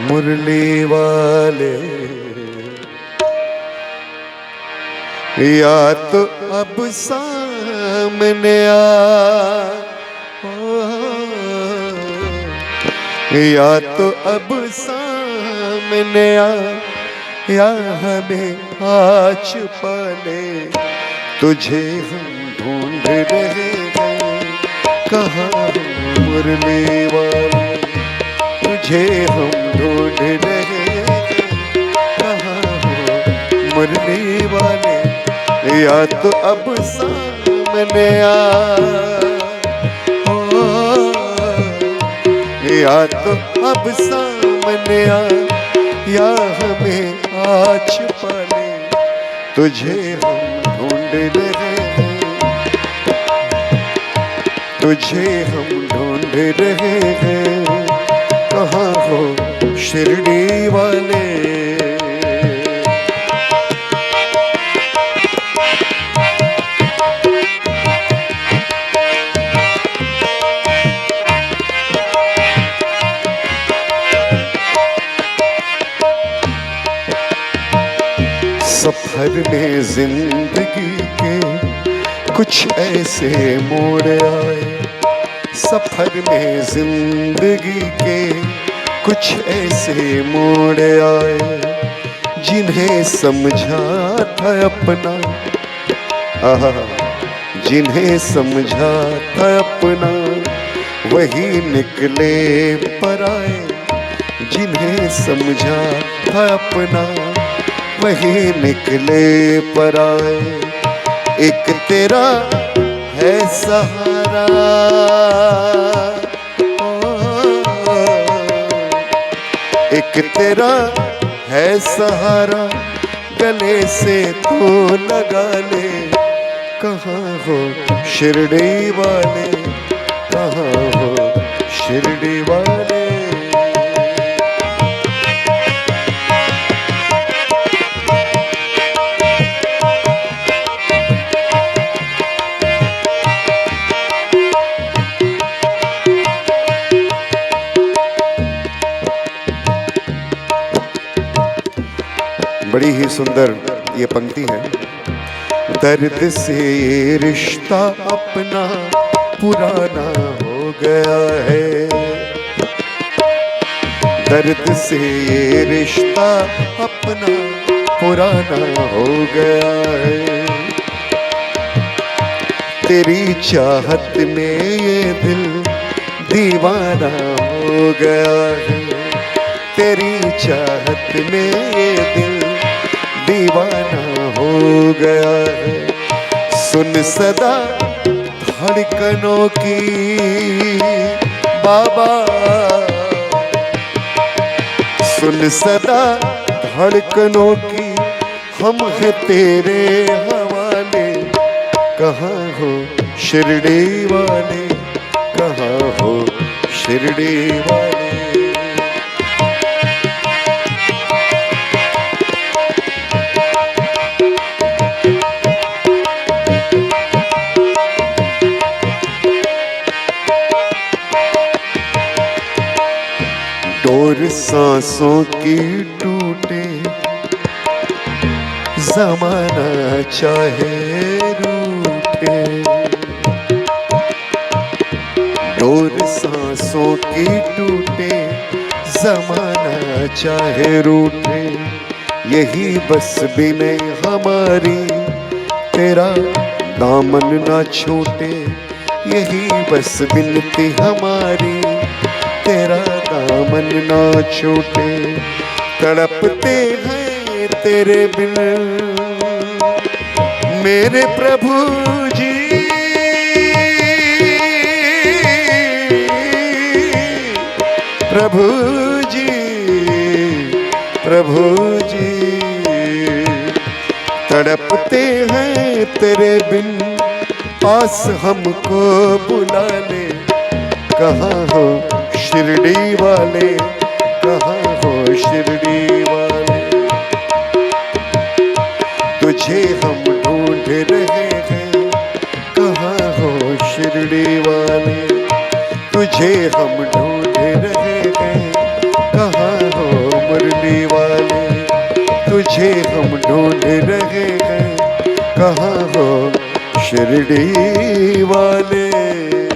मुरली वाले, या तो अब सामने आ, या तो अब सामने आ, या हमें आज पाले। तुझे हम ढूंढ रहे हैं, कहाँ मुरली वाले, तुझे हम ढूंढ रहे हैं, कहाँ हो मुरली वाले। या तो अब सामने आ, या तो अब सामने आ, या हमें आज पाले। तुझे हम ढूंढ रहे हैं, तुझे हम ढूंढ रहे हैं, कहाँ हो शिरडी वाले। सफर में जिंदगी के कुछ ऐसे मोड़ आए, सफर में जिंदगी के कुछ ऐसे मोड़ आए, जिन्हें समझा था अपना, आहा, जिन्हें समझा था अपना वही निकले पराए, जिन्हें समझा था अपना वही निकले पराए। एक तेरा है सहारा, एक तेरा है सहारा, गले से तो लगा ले। कहाँ हो शिरडी वाले, कहाँ हो शिरडी वाले। बड़ी ही सुंदर ये पंक्ति है। दर्द से ये रिश्ता अपना पुराना हो गया है, दर्द से ये रिश्ता अपना पुराना हो गया है। तेरी चाहत में ये दिल दीवाना हो गया है, तेरी चाहत में ये दिल दीवाना हो गया है। सुन सदा धड़कनों की बाबा, सुन सदा धड़कनों की, हम हैं तेरे हवाले। कहाँ हो शिरडी वाले, कहाँ हो शिरडी वाले। डोर सांसों की टूटे, ज़माना चाहे रूठे। डोर सांसों की टूटे, ज़माना चाहे रूठे। यही बस बिने हमारी, तेरा दामन ना छूटे। यही बस बिनती हमारी, तेरा दामन ना छूटे। तड़पते हैं तेरे बिन मेरे प्रभु जी, प्रभु जी, प्रभु जी। तड़पते हैं तेरे बिन, पास हमको बुला ले। कहाँ हो शिरडी वाले, कहाँ हो शिरडी वाले। तुझे हम ढूंढ रहे हैं, कहाँ हो शिरडी वाले। तुझे हम ढूंढ रहे हैं, कहाँ हो तुझे हम ढूंढ रहे हैं, कहाँ हो शिरडी वाले।